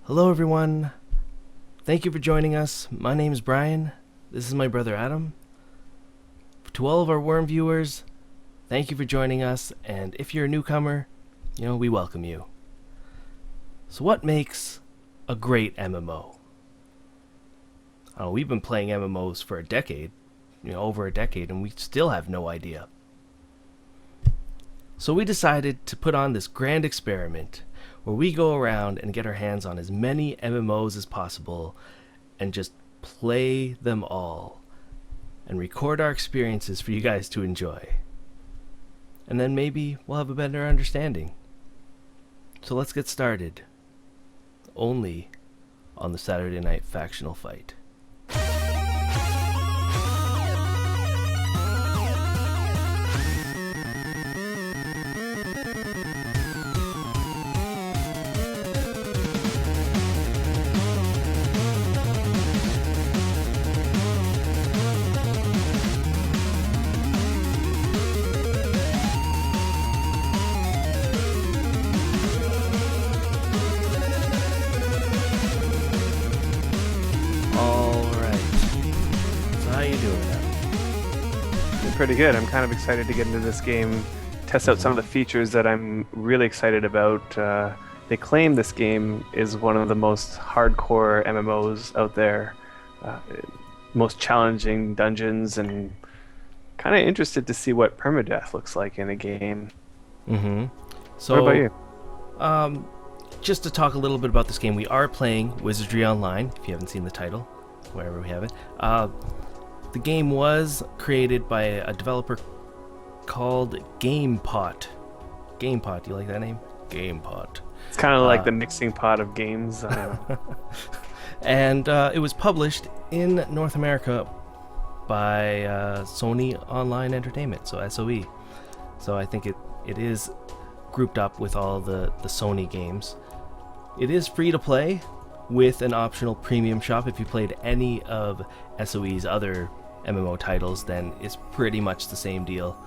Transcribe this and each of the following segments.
Hello, everyone. Thank you for joining us. My name is Brian. This is my brother Adam. To all of our Worm viewers, thank you for joining us. And if you're a newcomer, we welcome you. So, what makes a great MMO? We've been playing MMOs for a decade, over a decade, and we still have no idea. So we decided to put on this grand experiment where we go around and get our hands on as many MMOs as possible and just play them all and record our experiences for you guys to enjoy. And then maybe we'll have a better understanding. So let's get started. Only on the Saturday Night Factional Fight. Pretty good. I'm kind of excited to get into this game, test out some of the features that I'm really excited about. They claim this game is one of the most hardcore MMOs out there, most challenging dungeons, and kind of interested to see what permadeath looks like in a game. So, what about you? Just to talk a little bit about this game, we are playing Wizardry Online, if you haven't seen the title, wherever we have it. The game was created by a developer called GamePot. GamePot, do you like that name? GamePot. It's kind of like the mixing pot of games. And it was published in North America by Sony Online Entertainment, so SOE. So I think it is grouped up with all the Sony games. It is free to play with an optional premium shop. If you played any of SOE's other MMO titles, then it's pretty much the same deal.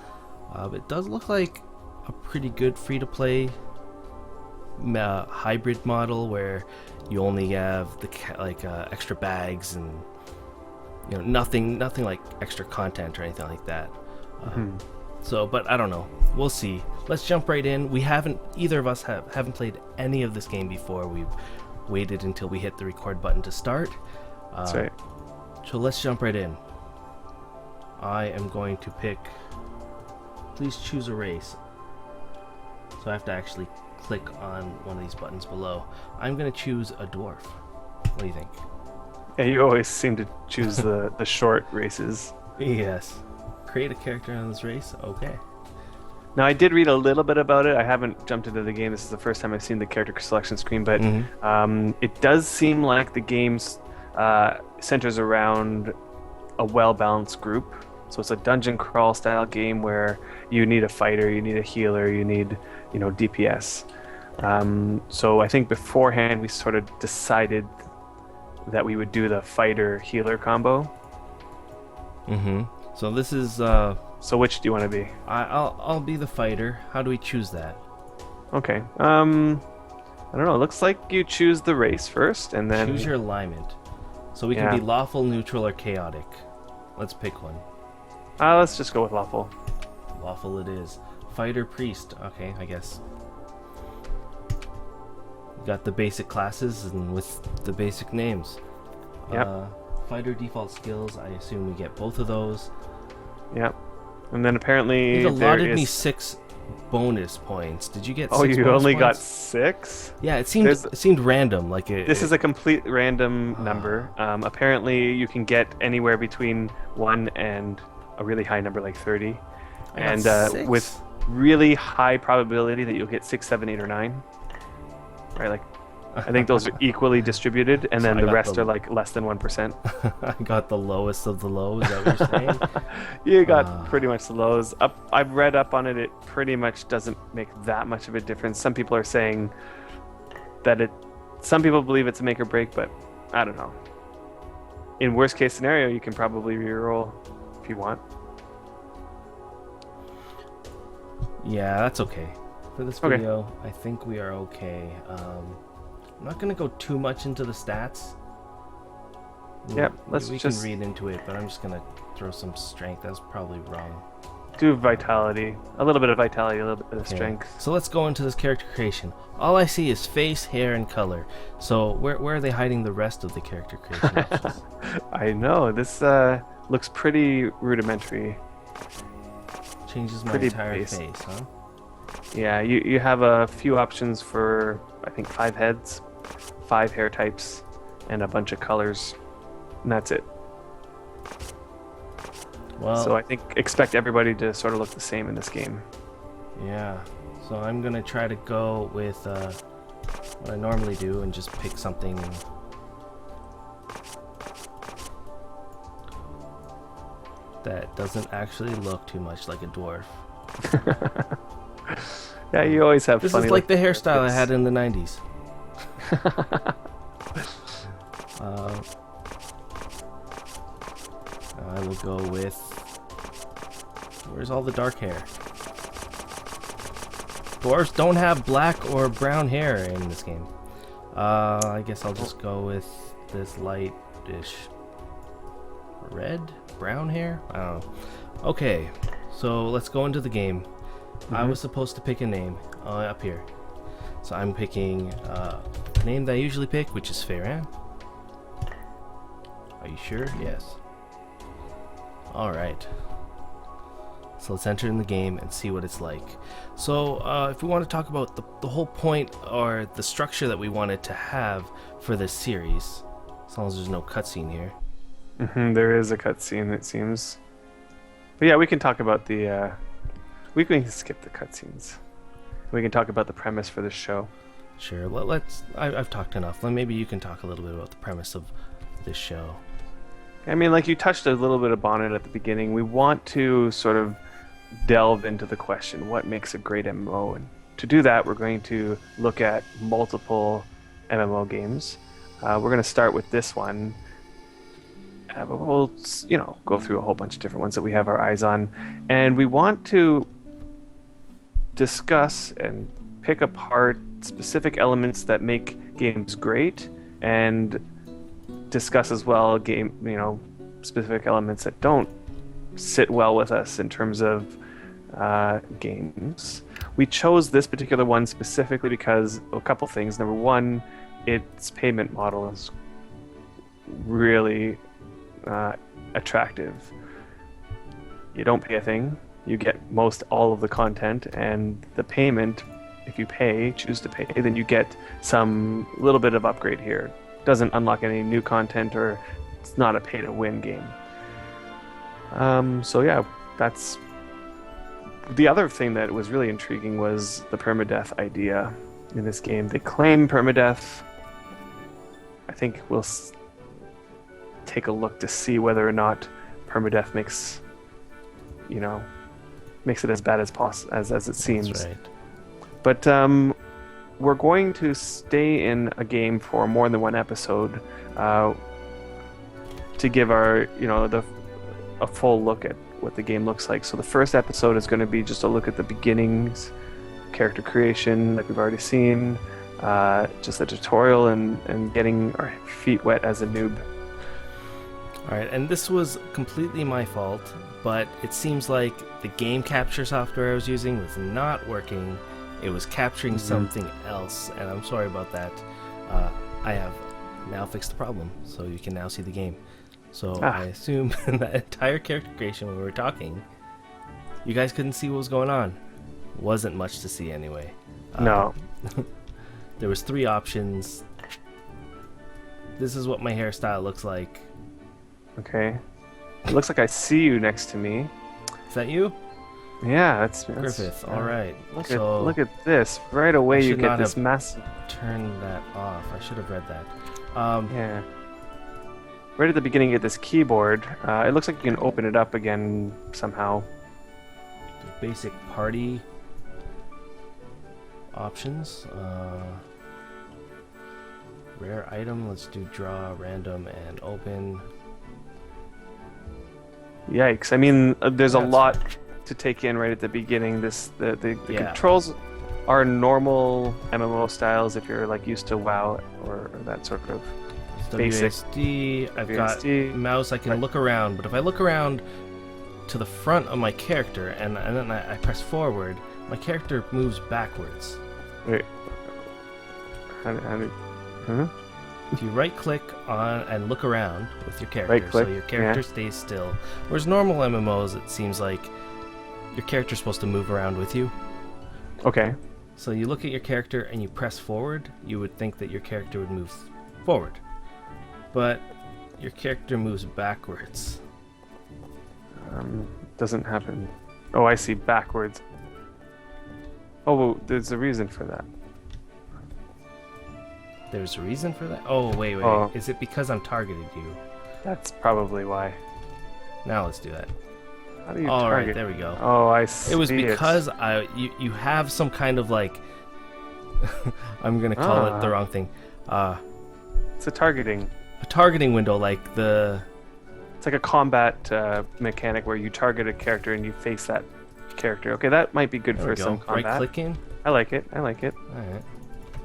It does look like a pretty good free-to-play hybrid model where you only have the extra bags and nothing like extra content or anything like that. So, but I don't know. We'll see. Let's jump right in. Either of us haven't played any of this game before. We've waited until we hit the record button to start. That's right. So let's jump right in. I am going to pick... Please choose a race. So I have to actually click on one of these buttons below. I'm going to choose a dwarf. What do you think? Yeah, you always seem to choose the short races. Yes. Create a character on this race? Okay. Now, I did read a little bit about it. I haven't jumped into the game. This is the first time I've seen the character selection screen, but it does seem like the game centers around a well-balanced group. So it's a dungeon crawl style game where you need a fighter, you need a healer, you need, DPS. So I think beforehand we sort of decided that we would do the fighter healer combo. So this is So which do you want to be? I'll be the fighter. How do we choose that? Okay. I don't know. It looks like you choose the race first, and then choose your alignment. So we can be lawful, neutral, or chaotic. Let's pick one. Let's just go with lawful. Lawful it is. Fighter, priest. Okay, I guess. We got the basic classes and with the basic names. Yep. Fighter default skills. I assume we get both of those. Yep. And then apparently it allotted me 6 bonus points. Did you get 6 bonus points? Oh, you only got 6? Yeah, it seemed random. This is a complete random number. Apparently you can get anywhere between 1 and a really high number like 30. And with really high probability that you'll get 6, 7, 8, or 9. Right, like I think those are equally distributed, and then the rest are like less than 1%. I got the lowest of the lows, is that what you're saying? You got pretty much the lows. I've read up on it. It pretty much doesn't make that much of a difference. Some people are saying that some people believe it's a make or break, but I don't know. In worst case scenario, you can probably reroll if you want. Yeah, that's okay. For this video, I think we are okay. I'm not going to go too much into the stats. Yeah, we can read into it, but I'm just going to throw some strength. That's probably wrong. Do vitality. A little bit of vitality, a little bit of strength. So let's go into this character creation. All I see is face, hair, and color. So where are they hiding the rest of the character creation options? I know. This looks pretty rudimentary. Changes my Pretty entire basic. face, huh? Yeah, you have a few options for, I think, 5 heads, 5 hair types, and a bunch of colors. And that's it. Well, So I think expect everybody to sort of look the same in this game. yeah. So I'm going to try to go with what I normally do and just pick something that doesn't actually look too much like a dwarf. Yeah, you always have This funny is like the looking hairstyle I outfits. had in the 90s. I will go with... Where's all the dark hair? Dwarves don't have black or brown hair in this game. I guess I'll just go with this light-ish red? Brown hair? I don't know. Okay, so let's go into the game. I was supposed to pick a name up here. So I'm picking a name that I usually pick, which is Faeran. Are you sure? Yes. Alright. So let's enter in the game and see what it's like. So if we want to talk about the whole point or the structure that we wanted to have for this series, as long as there's no cutscene here. There is a cutscene, it seems. But yeah, we can talk about the... we can skip the cutscenes. We can talk about the premise for this show. Sure, let's... I've talked enough. Maybe you can talk a little bit about the premise of this show. I mean, like you touched a little bit upon it at the beginning. We want to sort of delve into the question, what makes a great MMO? And to do that, we're going to look at multiple MMO games. We're going to start with this one. But we'll, go through a whole bunch of different ones that we have our eyes on. And we want to discuss and pick apart specific elements that make games great and discuss as well specific elements that don't sit well with us in terms of games. We chose this particular one specifically because of a couple things. Number one, its payment model is really attractive. You don't pay a thing. You get all of the content, and the payment, if you choose to pay, then you get some little bit of upgrade here. Doesn't unlock any new content, or it's not a pay-to-win game. So yeah, that's the other thing that was really intriguing was the permadeath idea in this game. They claim permadeath. I think we'll take a look to see whether or not permadeath makes it as bad as possible as it seems. That's right. But we're going to stay in a game for more than one episode to give our a full look at what the game looks like. So the first episode is going to be just a look at the beginnings, character creation, like we've already seen, just a tutorial and getting our feet wet as a noob. Alright, and this was completely my fault, but it seems like the game capture software I was using was not working. It was capturing something else, and I'm sorry about that. I have now fixed the problem, so you can now see the game. So I assume that entire character creation when we were talking, you guys couldn't see what was going on. Wasn't much to see anyway. No. There was 3 options. This is what my hairstyle looks like. Okay. It looks like I see you next to me. Is that you? Yeah, that's Griphyth. All right. Look at this. Right away you get this massive... Turn that off. I should have read that. Yeah. Right at the beginning, you get this keyboard. It looks like you can open it up again somehow. Basic party options. Rare item. Let's do draw, random, and open. Yikes! I mean, there's a lot to take in right at the beginning. The controls are normal MMO styles if you're like used to WoW or that sort of basic. WASD. I've got WASD. mouse. I can look around, but if I look around to the front of my character and then I press forward, my character moves backwards. Wait. Huh? If you right-click on and look around with your character, Right-click, so your character stays still. Whereas normal MMOs, it seems like your character's supposed to move around with you. Okay. So you look at your character and you press forward, you would think that your character would move forward. But your character moves backwards. Doesn't happen. Oh, I see. Backwards. Oh, well, there's a reason for that. There's a reason for that? Oh, wait. Oh. Is it because I'm targeted you? That's probably why. Now let's do that. How do you All target? right, there we go. Oh, I see. It was because you have some kind of like I'm gonna call it the wrong thing. It's a targeting. A targeting window, like the. It's like a combat mechanic where you target a character and you face that character. Okay, that might be good There for we go. some combat. Right clicking. I like it. I like it. All right.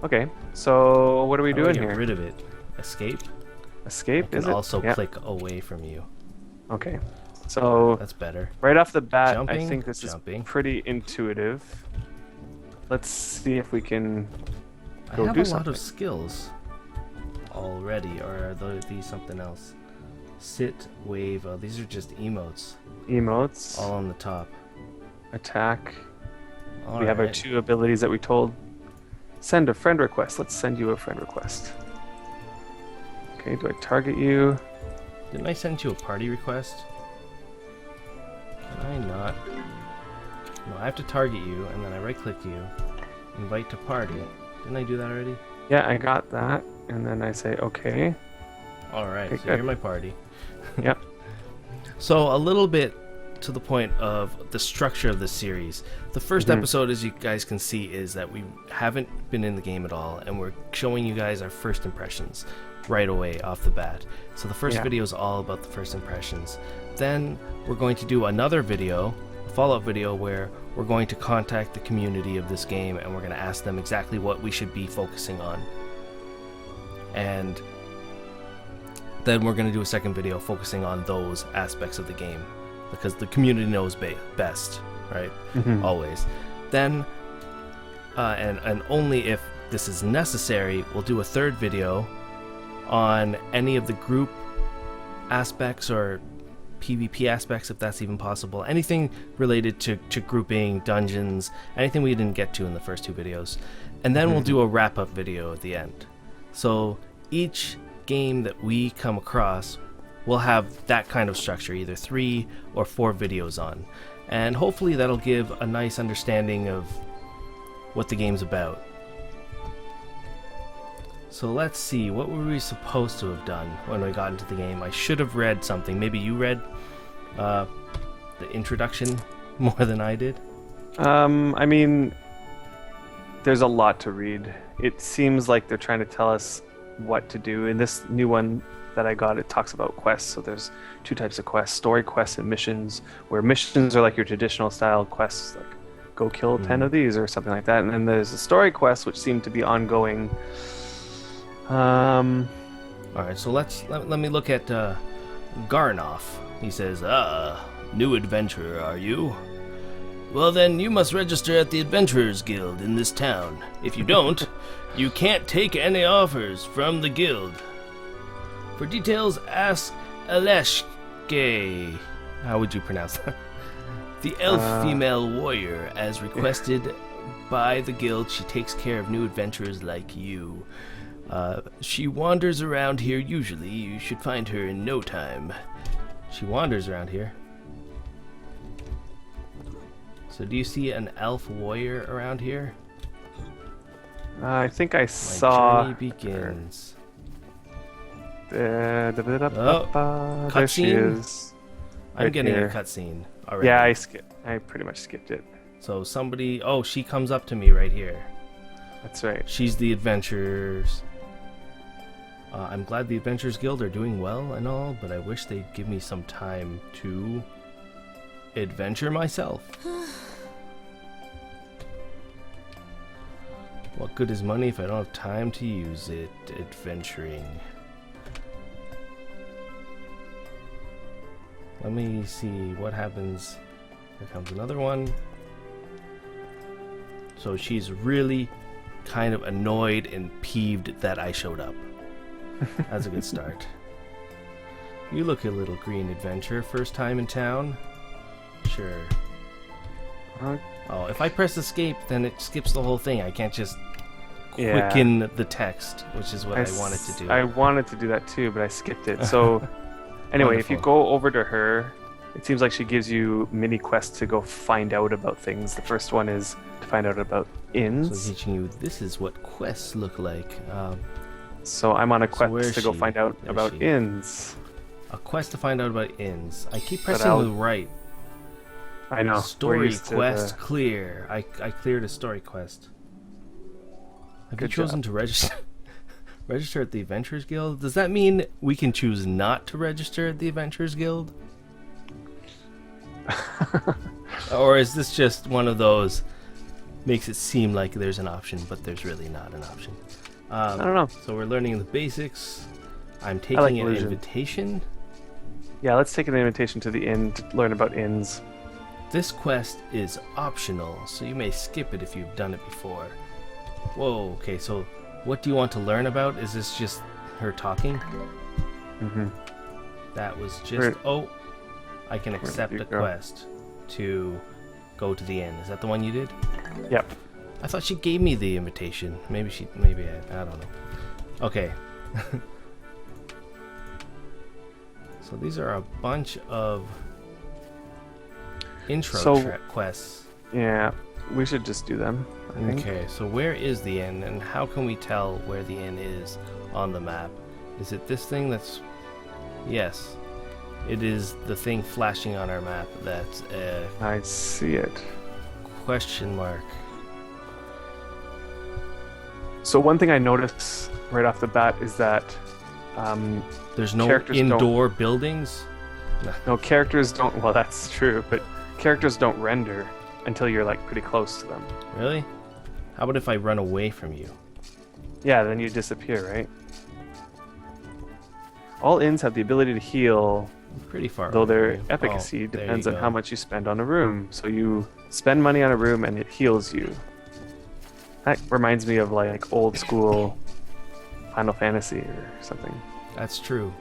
Okay, so what are we How do I doing get here? rid of it. Escape. Escape, I is can it? also Yeah. click away from you. Okay, so That's better. right off the bat, I Jumping, think this jumping. is pretty intuitive. Let's see if we can I go have do a something. lot of skills already, or are these something else? Sit, wave. Oh, these are just emotes. Emotes, All on the top. attack. All We have our right. 2 abilities that we told. Send a friend request. Let's send you a friend request. Okay, do I target you? Didn't I send you a party request? Can I not? No, I have to target you, and then I right-click you. Invite to party. Didn't I do that already? Yeah, I got that. And then I say, okay. All right, Okay, so good. you're my party. Yep. So a little bit to the point of the structure of the series. The first episode, as you guys can see, is that we haven't been in the game at all, and we're showing you guys our first impressions right away off the bat. So the first video is all about the first impressions. Then we're going to do another video, a follow-up video, where we're going to contact the community of this game, and we're going to ask them exactly what we should be focusing on. And then we're going to do a second video focusing on those aspects of the game, because the community knows best, right? Always. Then, and only if this is necessary, we'll do a third video on any of the group aspects or PvP aspects, if that's even possible. Anything related to grouping, dungeons, anything we didn't get to in the first 2 videos. And then we'll do a wrap-up video at the end. So each game that we come across will have that kind of structure, either 3 or 4 videos on. And hopefully that'll give a nice understanding of what the game's about. So let's see, what were we supposed to have done when we got into the game? I should have read something. Maybe you read the introduction more than I did? I mean, there's a lot to read. It seems like they're trying to tell us what to do. In this new one that I got, it talks about quests. So there's 2 types of quests: story quests and missions, where missions are like your traditional style quests, like go kill 10 of these or something like that. And then there's the story quests, which seem to be ongoing. Alright, so let me look at Garnoff. He says, new adventurer, are you? Well then, you must register at the Adventurers Guild in this town. If you don't, you can't take any offers from the guild. For details, ask Aleshke. How would you pronounce that? The elf female warrior, as requested by the guild. She takes care of new adventurers like you. She wanders around here usually. You should find her in no time. She wanders around here. So do you see an elf warrior around here? I think I My saw. journey begins. There she cutscene? is. I'm Right getting here. a cutscene already. Yeah, I pretty much skipped it. So somebody... Oh, she comes up to me right here. That's right. She's the adventurers. I'm glad the Adventurers Guild are doing well and all, but I wish they'd give me some time to adventure myself. What good is money if I don't have time to use it? Adventuring. Let me see what happens. Here comes another one. So she's really kind of annoyed and peeved that I showed up. That's a good start. You look a little green adventure. First time in town? Sure. Oh, if I press escape, then it skips the whole thing. I can't just quicken the text, which is what I wanted to do. I wanted to do that too, but I skipped it. So, anyway, if you go over to her, it seems like she gives you mini quests to go find out about things. The first one is to find out about inns. So teaching you, this is what quests look like. So I'm on a quest to go find out about inns. A quest to find out about inns. I keep pressing the right. I know. Story quest clear. I cleared a story quest. Have you chosen to register at the Adventurers Guild? Does that mean we can choose not to register at the Adventurers Guild? Or is this just one of those makes it seem like there's an option, but there's really not an option? I don't know. So we're learning the basics. I'm taking an invitation. Yeah, let's take an invitation to the inn to learn about inns. This quest is optional, so you may skip it if you've done it before. Whoa, okay, so what do you want to learn about? Is this just her talking? Mm-hmm. That was just... I can accept the quest to go to the inn. Is that the one you did? Yep. I thought she gave me the invitation. Maybe I don't know. Okay. So these are a bunch of intro quests. Yeah, we should just do them, I think. Okay, so where is the inn, and how can we tell where the inn is on the map? Is it this thing that's... Yes. It is the thing flashing on our map that's a... I see it. Question mark. So one thing I noticed right off the bat is that... there's no indoor buildings? No, characters don't... Well, that's true, but characters don't render until you're, like, pretty close to them. Really? How about if I run away from you? Yeah, then you disappear, right? All inns have the ability to heal... Pretty far though away their from you. efficacy depends on how much you spend on a room. So you spend money on a room and it heals you. That reminds me of like old school Final Fantasy or something. That's true.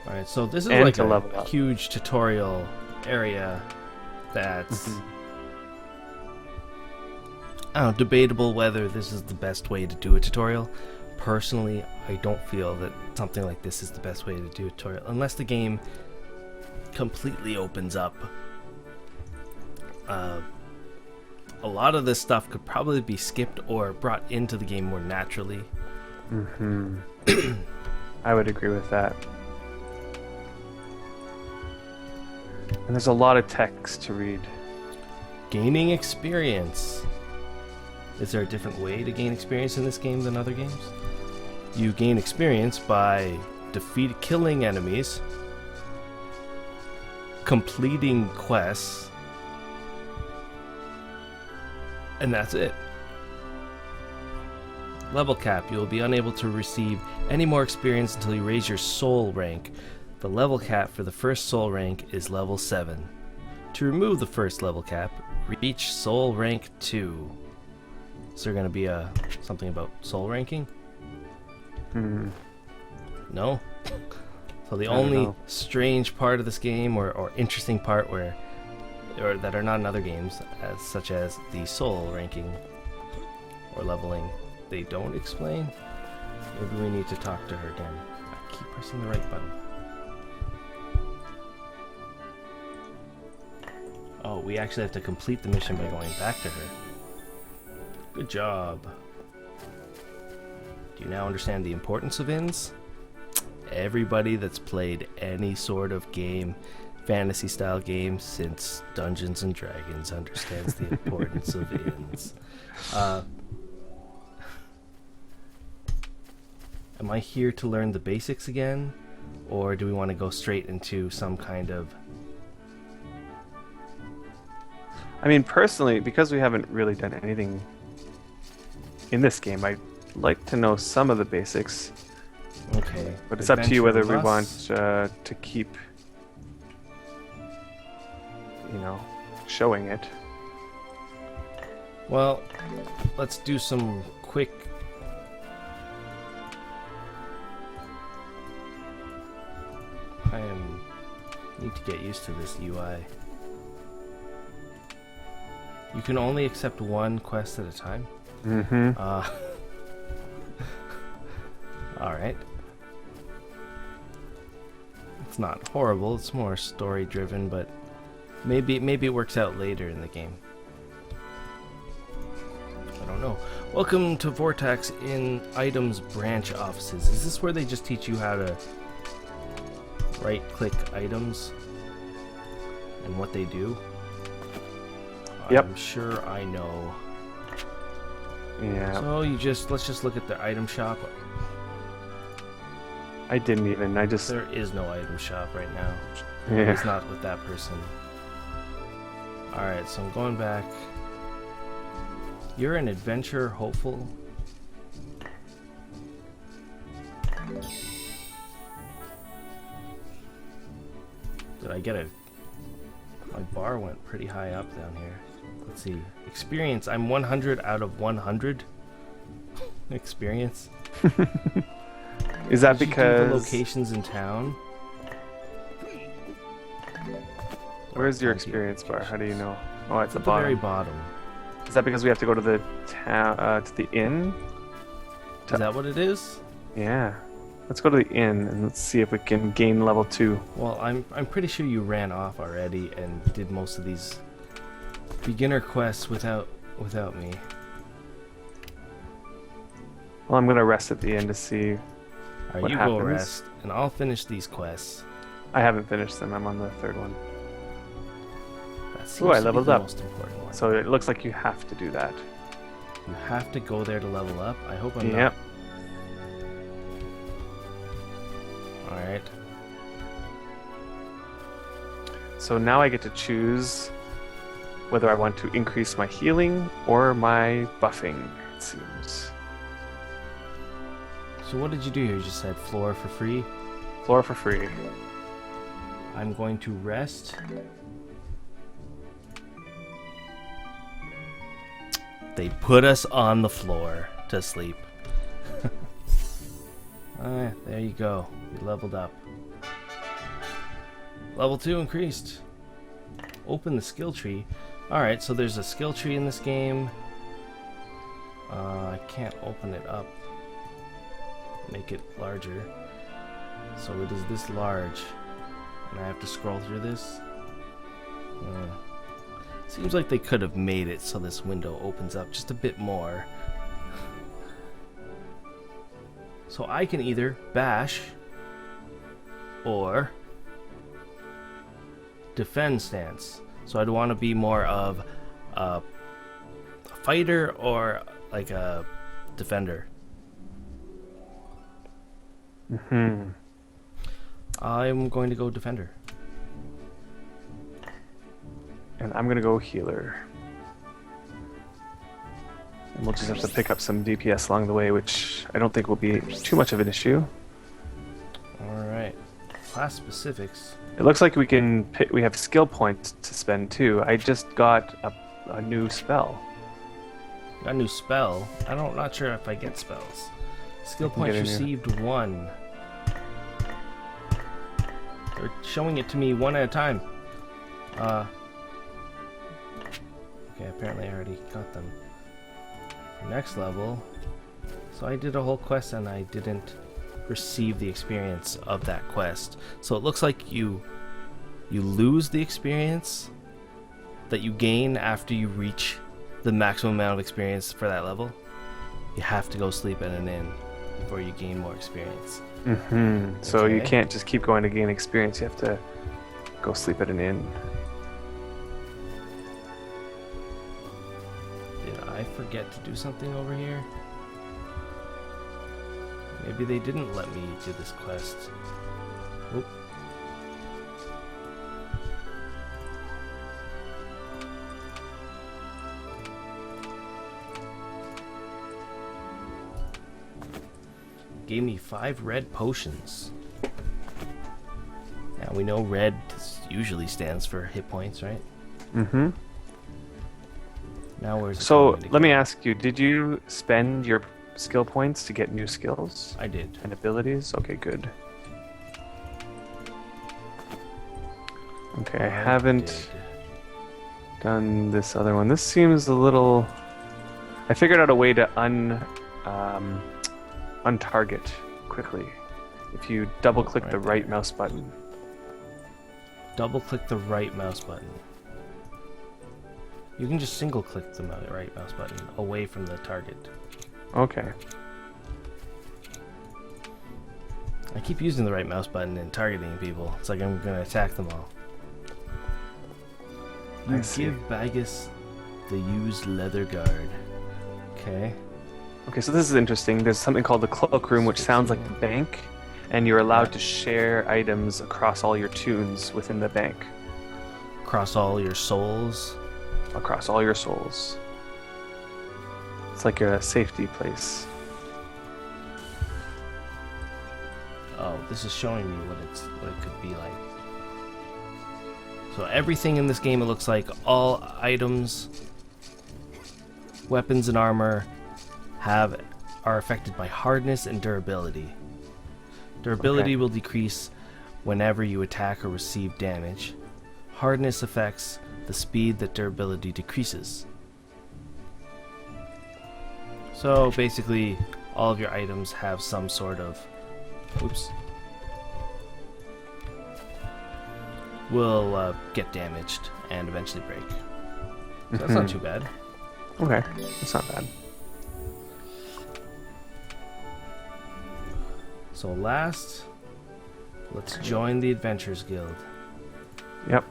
Alright, so this is like a huge tutorial area that's debatable whether this is the best way to do a tutorial. Personally, I don't feel that something like this is the best way to do a tutorial, unless the game completely opens up. A lot of this stuff could probably be skipped or brought into the game more naturally. Mm-hmm. I would agree with that. And there's a lot of text to read. Gaining experience. Is there a different way to gain experience in this game than other games? You gain experience by killing enemies, completing quests, and that's it. Level cap. You will be unable to receive any more experience until you raise your soul rank. The level cap for the first soul rank is level 7. To remove the first level cap, reach soul rank 2. Is there going to be something about soul ranking? No? So the only strange part of this game or interesting part or that are not in other games, such as the soul ranking or leveling, they don't explain? Maybe we need to talk to her again. I keep pressing the right button. Oh, we actually have to complete the mission by going back to her. Good job. Do you now understand the importance of inns? Everybody that's played any sort of game, fantasy style game since Dungeons and Dragons understands the importance of inns. Am I here to learn the basics again? Or do we want to go straight into some kind of... I mean, personally, because we haven't really done anything in this game, I'd like to know some of the basics. Okay. But it's up to you whether we want must- to keep, showing it. Well, let's do some quick. Need to get used to this UI. You can only accept one quest at a time. Mm-hmm. All right. It's not horrible. It's more story-driven, but maybe it works out later in the game. I don't know. Welcome to Vortex in Items Branch Offices. Is this where they just teach you how to right-click items and what they do? Yep. I'm sure I know. Yeah. So let's just look at the item shop. I didn't even. I just. There is no item shop right now. Yeah. It's not with that person. Alright, so I'm going back. You're an adventure hopeful. Did I get a... My bar went pretty high up down here. Let's see. Experience. I'm 100 out of 100. Experience. Is that Did you do the because? locations in town? Where's your Plenty of experience bar? How do you know? Oh, it's It's the at the very bottom. bottom. Is that because we have to go to the town, to the inn? Is that what it is? Yeah. Let's go to the inn and let's see if we can gain level 2. Well, I'm pretty sure you ran off already and did most of these beginner quests without me. Well, I'm gonna rest at the end to see. Alright, What you go happens? rest, and I'll finish these quests. I haven't finished them. I'm on the 3rd one. That seems Ooh, I to be leveled the up. most important one. So it looks like you have to do that. You have to go there to level up. I hope I'm Yep. not. Alright. So now I get to choose whether I want to increase my healing or my buffing, it seems. So what did you do here? You just said floor for free. Floor for free. I'm going to rest. They put us on the floor to sleep. There you go. We leveled up. Level 2 increased. Open the skill tree. Alright, so there's a skill tree in this game. I can't open it up. Make it larger. So it is this large. And I have to scroll through this. Seems like they could have made it so this window opens up just a bit more. So I can either bash or defend stance. So I'd want to be more of a fighter or like a defender. Mm-hmm. I'm going to go defender. And I'm gonna go healer. And we'll just have to pick up some DPS along the way, which I don't think will be too much of an issue. Alright. Class specifics. It looks like we can we have skill points to spend too. I just got a new spell. Got a new spell. Not sure if I get spells. Skill can points get in here. received 1. They're showing it to me one at a time. Okay, apparently I already got them. Next level. So I did a whole quest and I didn't receive the experience of that quest. So it looks like you lose the experience that you gain after you reach the maximum amount of experience for that level. You have to go sleep at an inn before you gain more experience. Mm-hmm. So you Okay. can't just keep going to gain experience. You have to go sleep at an inn. Did I forget to do something over here? Maybe they didn't let me do this quest. Oop. gave me 5 red potions. Now we know red usually stands for hit points, right? Mm-hmm. Now where's it So going to let go? me ask you, did you spend your skill points to get new skills I did. and abilities? Okay, good. Okay, I haven't did. done this other one. This seems a little... I figured out a way to untarget quickly. If you double-click the right mouse button. Double-click the right mouse button. You can just single-click the right mouse button away from the target. Okay. I keep using the right mouse button and targeting people. It's like I'm going to attack them all. You give Bagus the used leather guard. Okay. Okay, so this is interesting. There's something called the cloakroom, which sounds like the bank, and you're allowed to share items across all your tunes within the bank. Across all your souls. Across all your souls. It's like a safety place. Oh, this is showing me what it could be like. So everything in this game, it looks like all items, weapons, and armor are affected by hardness and durability. Durability will decrease whenever you attack or receive damage. Hardness affects the speed that durability decreases. So basically, all of your items have some sort of... Oops. Will get damaged and eventually break. So that's not too bad. Okay, that's not bad. So last, let's join the Adventurers Guild. Yep.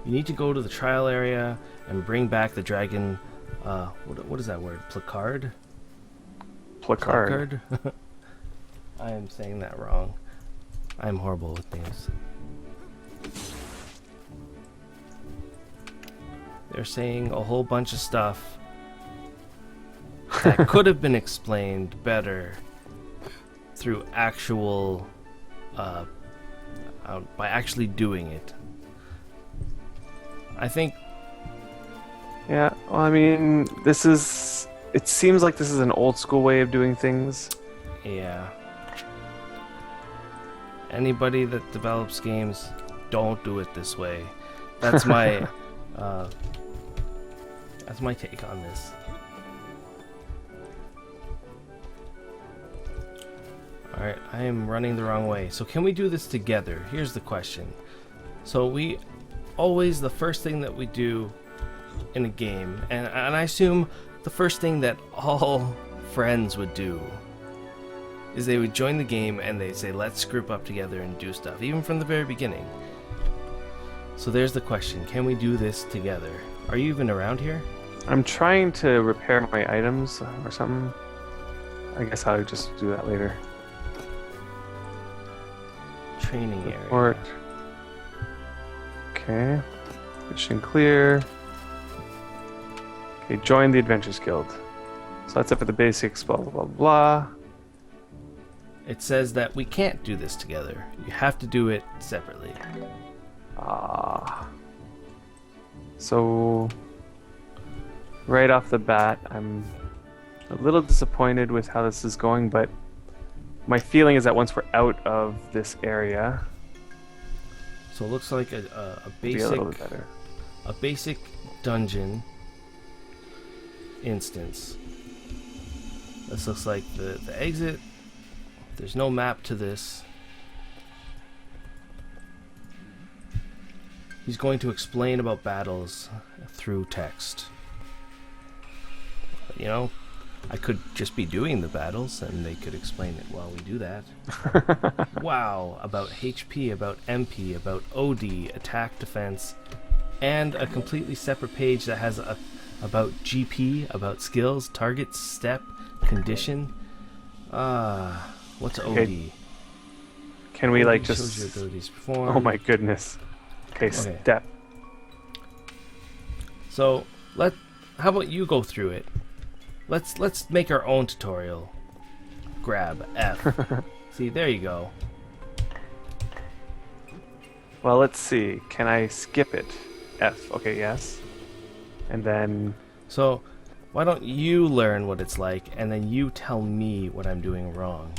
You need to go to the trial area and bring back the dragon. What is that word? Placard? Placard. I am saying that wrong. I'm horrible with names. They're saying a whole bunch of stuff that could have been explained better through actual, by actually doing it. I think. Yeah, well, I mean, it seems like this is an old school way of doing things. Yeah. Anybody that develops games, don't do it this way. That's my take on this. Alright, I am running the wrong way. So can we do this together? Here's the question. So the first thing that we do in a game, and I assume the first thing that all friends would do, is they would join the game and they'd say, let's group up together and do stuff, even from the very beginning. So there's the question, can we do this together? Are you even around here? I'm trying to repair my items or something. I guess I'll just do that later. Training Report. area. Okay. Mission clear. Okay, join the Adventurers Guild. So that's it for the basics, blah, blah, blah, blah. It says that we can't do this together. You have to do it separately. So right off the bat, I'm a little disappointed with how this is going, but my feeling is that once we're out of this area, So it looks like a it'll be a little bit better. basic dungeon instance. This looks like the exit. There's no map to this. He's going to explain about battles through text. You know, I could just be doing the battles and they could explain it while we do that. Wow, about HP, about MP, about OD, attack, defense, and a completely separate page that has about GP, about skills, targets, step, condition. What's OD? Okay. Can we like Shows your just... abilities perform. Oh my goodness. Okay, step. So how about you go through it? let's make our own tutorial. Grab F. See, there you go. Well, let's see. Can I skip it? F. Okay, yes. And then... So, why don't you learn what it's like, and then you tell me what I'm doing wrong?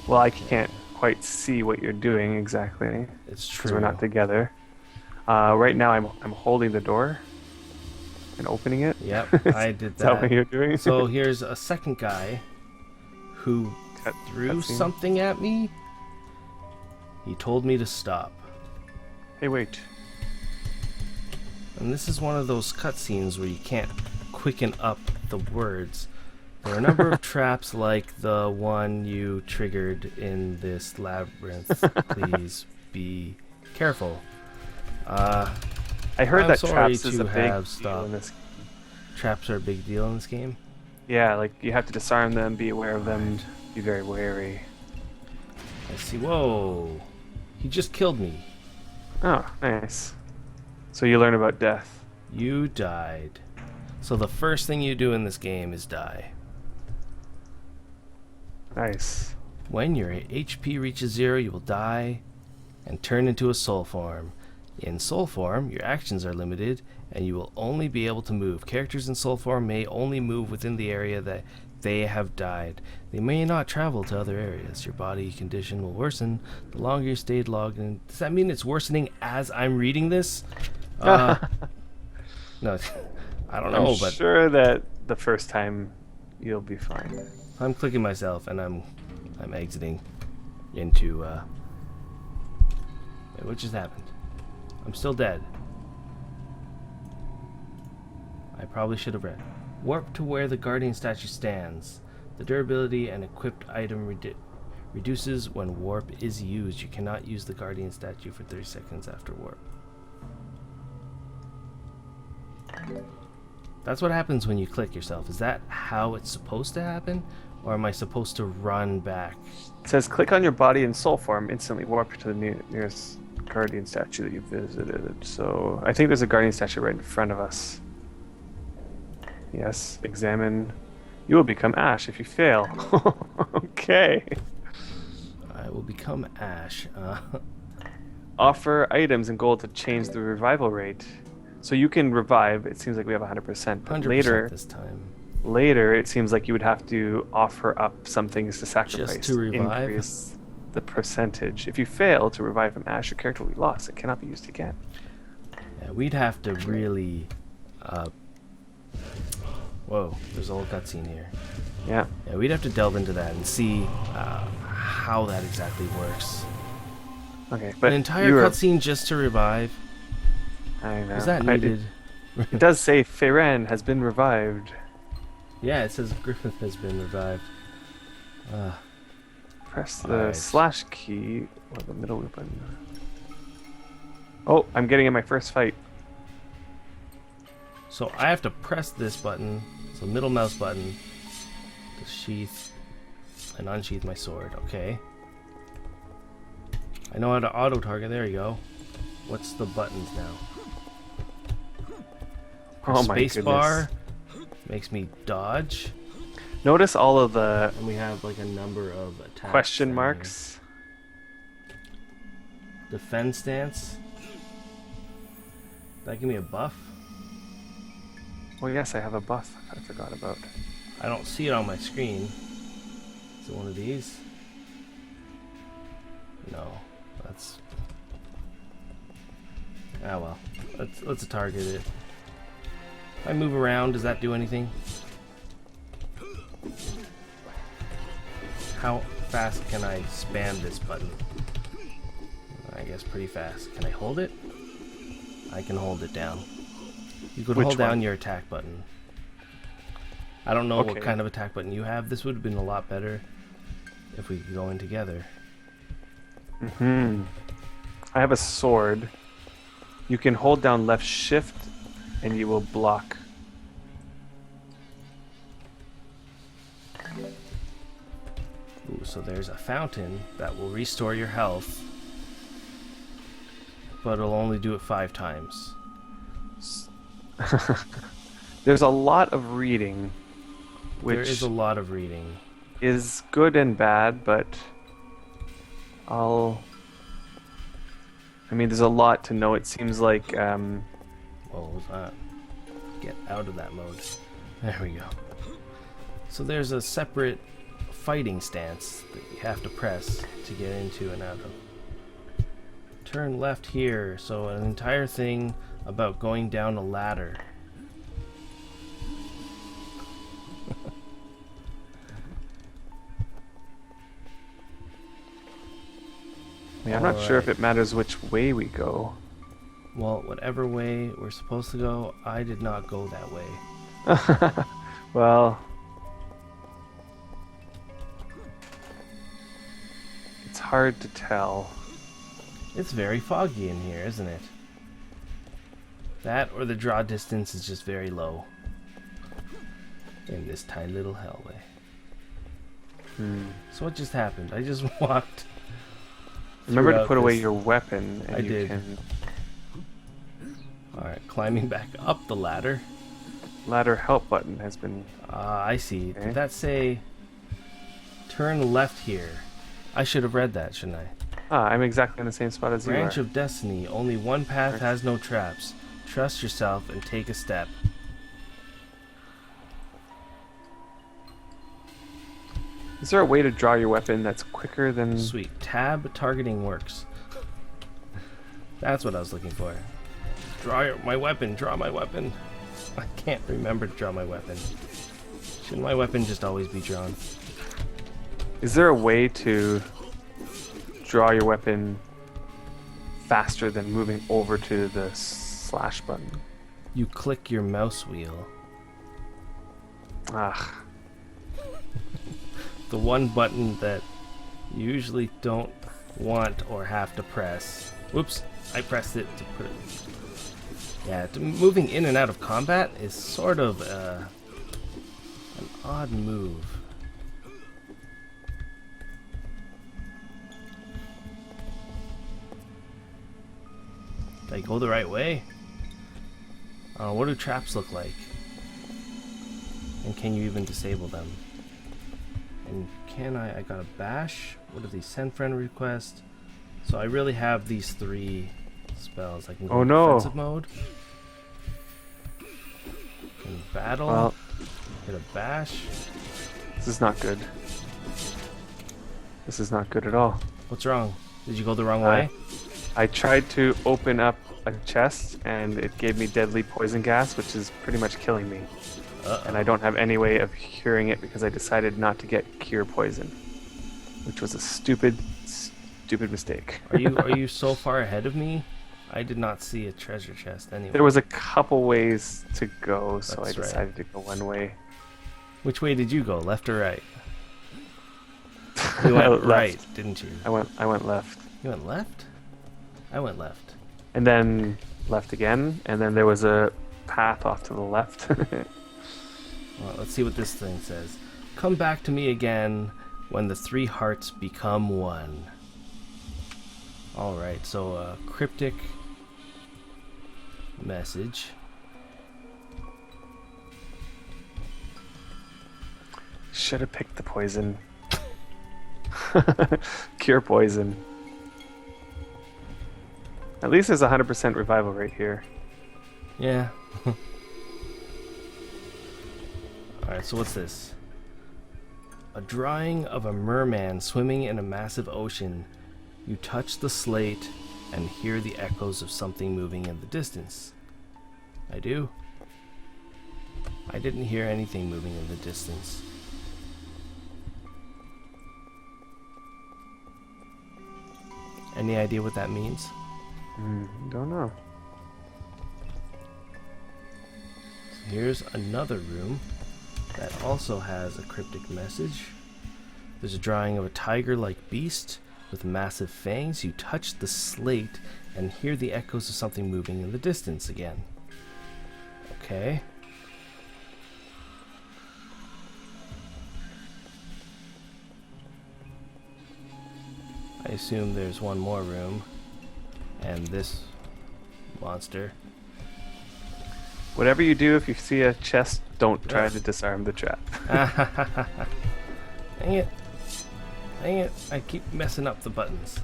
Well, I can't quite see what you're doing exactly. It's true. Because we're not together. Right now, I'm holding the door and opening it. Yep, I did that. Is that what you're doing? So here's a second guy who threw something at me. He told me to stop. Hey, wait. And this is one of those cutscenes where you can't quicken up the words. There are a number of traps like the one you triggered in this labyrinth. Please be careful. I heard that traps is a big deal in this. Traps are a big deal in this game? Yeah, like you have to disarm them, be aware of them, be very wary. I see. Whoa. He just killed me. Oh, nice. So you learn about death. You died. So the first thing you do in this game is die. Nice. When your HP reaches 0, you will die and turn into a soul form. In soul form, your actions are limited and you will only be able to move. Characters in soul form may only move within the area that they have died. They may not travel to other areas. Your body condition will worsen the longer you stayed logged in. Does that mean it's worsening as I'm reading this? No, I don't know, but I'm sure that the first time you'll be fine. I'm clicking myself and I'm exiting into wait, what just happened? I'm still dead. I probably should have read. Warp to where the guardian statue stands. The durability and equipped item reduces when warp is used. You cannot use the guardian statue for 30 seconds after warp. That's what happens when you click yourself. Is that how it's supposed to happen? Or am I supposed to run back? It says click on your body in soul form, instantly warp to the nearest guardian statue that you visited. So I think there's a guardian statue right in front of us. Yes, examine. You will become Ash if you fail. Okay. I will become Ash. Offer items and gold to change the revival rate. So you can revive. It seems like we have 100%. But 100% later, this time. Later, it seems like you would have to offer up some things to sacrifice. Just to revive? Increase the percentage. If you fail to revive from Ash, your character will be lost. It cannot be used again. Yeah, we'd have to really... Whoa, there's a whole cutscene here. Yeah. Yeah, we'd have to delve into that and see how that exactly works. Okay, but an entire cutscene just to revive. I know. Is that needed? It does say Faeran has been revived. Yeah, it says Griphyth has been revived. Press the slash key or the middle button. Oh, I'm getting in my first fight. So I have to press this button, so middle mouse button, to sheath and unsheath my sword. Okay. I know how to auto target. There you go. What's the buttons now? Oh my Space goodness. bar makes me dodge. Notice all of the And we have like a number of attacks. question marks. Defend stance. That give me a buff? Oh yes, I have a buff I forgot about. I don't see it on my screen. Is it one of these? No, that's... Ah well, let's target it. If I move around, does that do anything? How fast can I spam this button? I guess pretty fast. Can I hold it? I can hold it down. You could hold down your attack button. I don't know what kind of attack button you have. This would have been a lot better if we could go in together. I have a sword. You can hold down left shift and you will block. Ooh, so there's a fountain that will restore your health, but it'll only do it 5 times. There's a lot of reading, There is which a lot of reading. is good and bad, but I'll. I mean, there's a lot to know. It seems like. What was that? Get out of that mode. There we go. So there's a separate fighting stance that you have to press to get into and out of. Turn left here. So an entire thing about going down a ladder. I mean, I'm not sure if it matters which way we go. Well, whatever way we're supposed to go, I did not go that way. Well, it's hard to tell. It's very foggy in here, isn't it? That or the draw distance is just very low in this tiny little hallway. So what just happened? I just walked. Remember to put away your weapon. And I did. Alright, climbing back up the ladder. Ladder help button has been... I see. Okay. Did that say turn left here? I should have read that, shouldn't I? I'm exactly in the same spot as you are. Branch of Destiny. Only one path has no traps. Trust yourself and take a step. Is there a way to draw your weapon that's quicker than... Sweet. Tab targeting works. That's what I was looking for. My weapon. Draw my weapon. I can't remember to draw my weapon. Shouldn't my weapon just always be drawn? Is there a way to draw your weapon faster than moving over to the slash button? You click your mouse wheel. Ah. The one button that you usually don't want or have to press. Whoops, I pressed it to put it. Yeah, moving in and out of combat is sort of an odd move. Did I go the right way? What do traps look like? And can you even disable them? And can I got a bash? What are these? Send friend request. So I really have these 3 spells. I can go defensive mode. Can battle. Well, Hit a bash. this is not good. This is not good at all. What's wrong? Did you go the wrong way? I tried to open up a chest and it gave me deadly poison gas, which is pretty much killing me. And I don't have any way of curing it because I decided not to get cure poison, which was a stupid mistake. Are you so far ahead of me? I did not see a treasure chest anyway. There was a couple ways to go, so That's I decided to go one way. Which way did you go? Left or right? You went right, didn't you? I went left. You went left? I went left. And then left again, and then there was a path off to the left. Well, let's see what this thing says. Come back to me again when the 3 hearts become 1. Alright, so a cryptic message. Should have picked the poison. Cure poison. At least there's 100% revival rate here. Yeah. Alright, so what's this? A drawing of a merman swimming in a massive ocean. You touch the slate and hear the echoes of something moving in the distance. I do. I didn't hear anything moving in the distance. Any idea what that means? Don't know. So here's another room that also has a cryptic message. There's a drawing of a tiger-like beast with massive fangs. You touch the slate and hear the echoes of something moving in the distance again. Okay. I assume there's one more room. And this monster. Whatever you do, if you see a chest, don't try to disarm the trap. Dang it. Dang it. I keep messing up the buttons.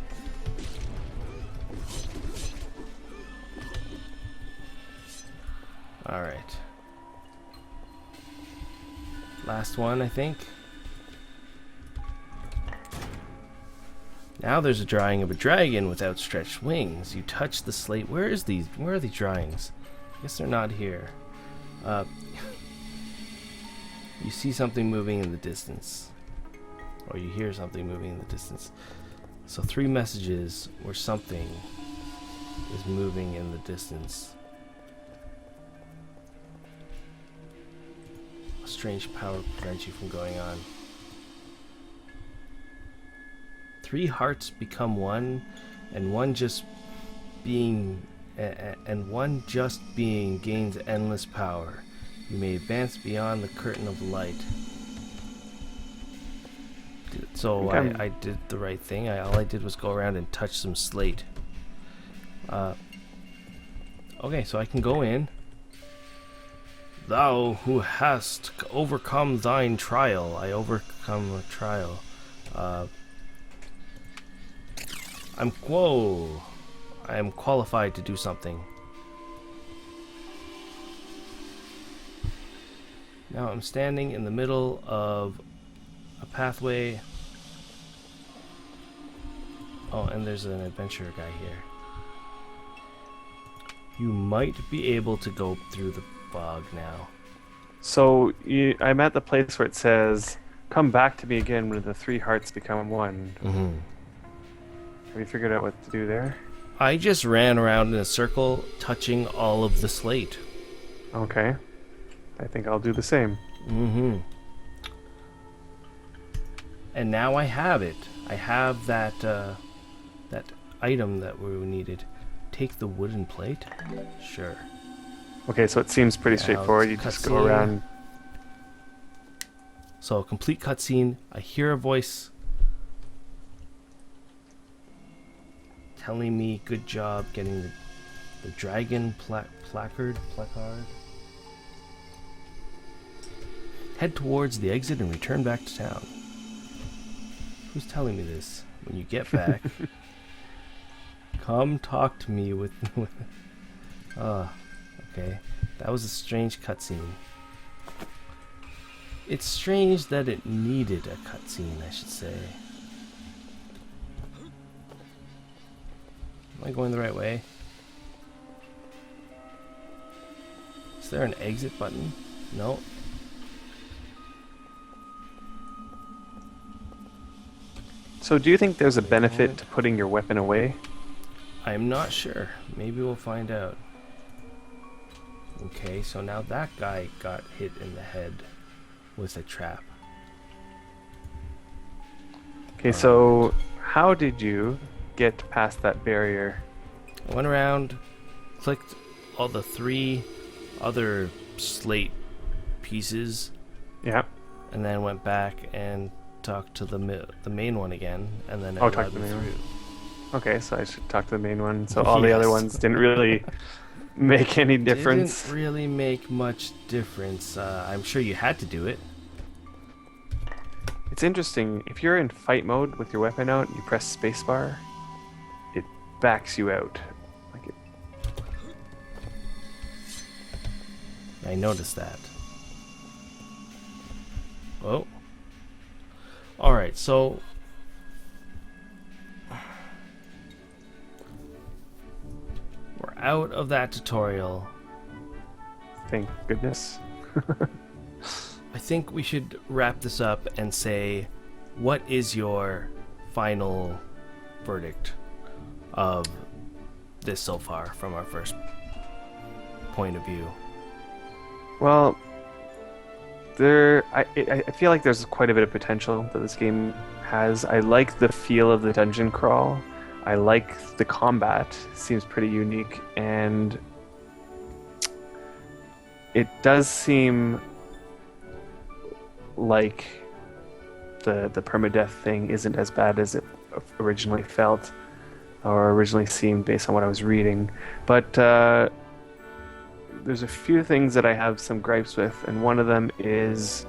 Alright. Last one, I think. Now there's a drawing of a dragon with outstretched wings. You touch the slate. Where are these drawings? I guess they're not here. You see something moving in the distance. Or you hear something moving in the distance. So 3 messages where something is moving in the distance. A strange power prevents you from going on. 3 hearts become one, and one just being gains endless power. You may advance beyond the curtain of light. So I did the right thing. All I did was go around and touch some slate. Okay, so I can go in. Thou who hast overcome thine trial. I overcome a trial. Whoa! I am qualified to do something. Now I'm standing in the middle of a pathway. Oh, and there's an adventurer guy here. You might be able to go through the fog now. So I'm at the place where it says, "Come back to me again when the 3 hearts become one." Mm-hmm. Have you figured out what to do there? I just ran around in a circle, touching all of the slate. Okay. I think I'll do the same. Mm-hmm. And now I have it. I have that item that we needed. Take the wooden plate? Sure. Okay, so it seems pretty straightforward. You just go around. So, complete cutscene. I hear a voice telling me, good job getting the dragon placard. Head towards the exit and return back to town. Who's telling me this? When you get back, come talk to me with okay. That was a strange cutscene. It's strange that it needed a cutscene, I should say. Am I going the right way? Is there an exit button? No. So do you think there's a benefit to putting your weapon away? I'm not sure. Maybe we'll find out. Okay, so now that guy got hit in the head with a trap. Okay, so how did you get past that barrier? I went around, clicked all the 3 other slate pieces. Yeah. And then went back and talked to the main one again, and then talk to the main one. Okay, so I should talk to the main one. So all the other ones didn't really make any difference. Didn't really make much difference. I'm sure you had to do it. It's interesting. If you're in fight mode with your weapon out, you press spacebar, it backs you out. I noticed that. Oh. Alright, so we're out of that tutorial. Thank goodness. I think we should wrap this up and say, what is your final verdict of this so far from our first point of view? Well, I feel like there's quite a bit of potential that this game has. I like the feel of the dungeon crawl. I like the combat. Seems pretty unique, and it does seem like the permadeath thing isn't as bad as it originally felt or originally seemed based on what I was reading. But there's a few things that I have some gripes with, and one of them is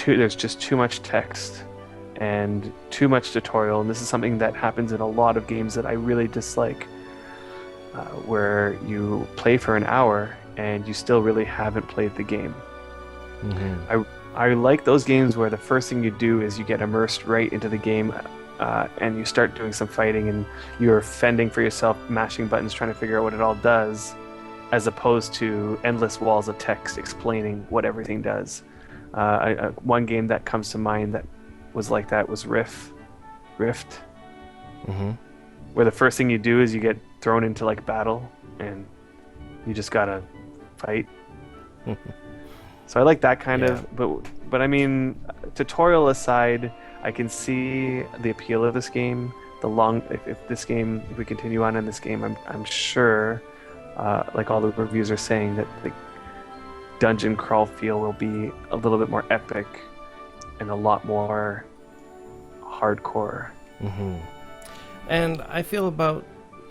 there's just too much text and too much tutorial, and this is something that happens in a lot of games that I really dislike, where you play for an hour and you still really haven't played the game. Mm-hmm. I like those games where the first thing you do is you get immersed right into the game, and you start doing some fighting and you're fending for yourself, mashing buttons, trying to figure out what it all does, as opposed to endless walls of text explaining what everything does. One game that comes to mind that was like that was Rift, Mm-hmm. where the first thing you do is you get thrown into like battle and you just gotta fight. So I like that kind of, but I mean, tutorial aside, I can see the appeal of this game. If we continue on in this game, I'm sure, like all the reviews are saying, that the dungeon crawl feel will be a little bit more epic and a lot more hardcore. Mm-hmm. And I feel about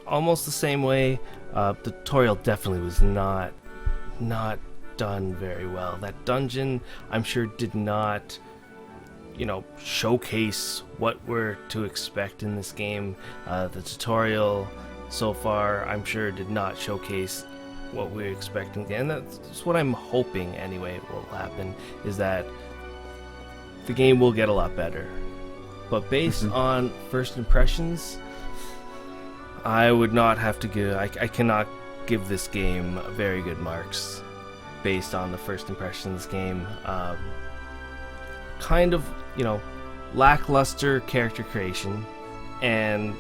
almost the same way. The tutorial definitely was not done very well. That dungeon, I'm sure, did not, showcase what we're to expect in this game. The tutorial so far, I'm sure, did not showcase what we're expecting, and that's what I'm hoping anyway will happen, is that the game will get a lot better. But based on first impressions, I would not have to give, I cannot give this game very good marks based on the first impression of this game. Kind of, lackluster character creation, and,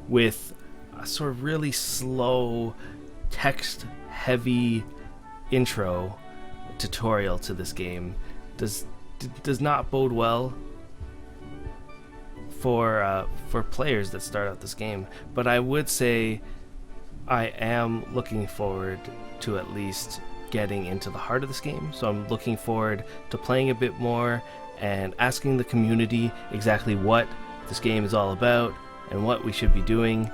with a sort of really slow, text-heavy intro tutorial to this game does not bode well for players that start out this game. But I would say I am looking forward to at least getting into the heart of this game. So I'm looking forward to playing a bit more and asking the community exactly what this game is all about and what we should be doing,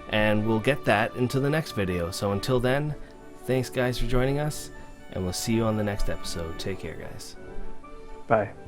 and we'll get that into the next video. So until then, thanks guys for joining us, and we'll see you on the next episode. Take care, guys. Bye.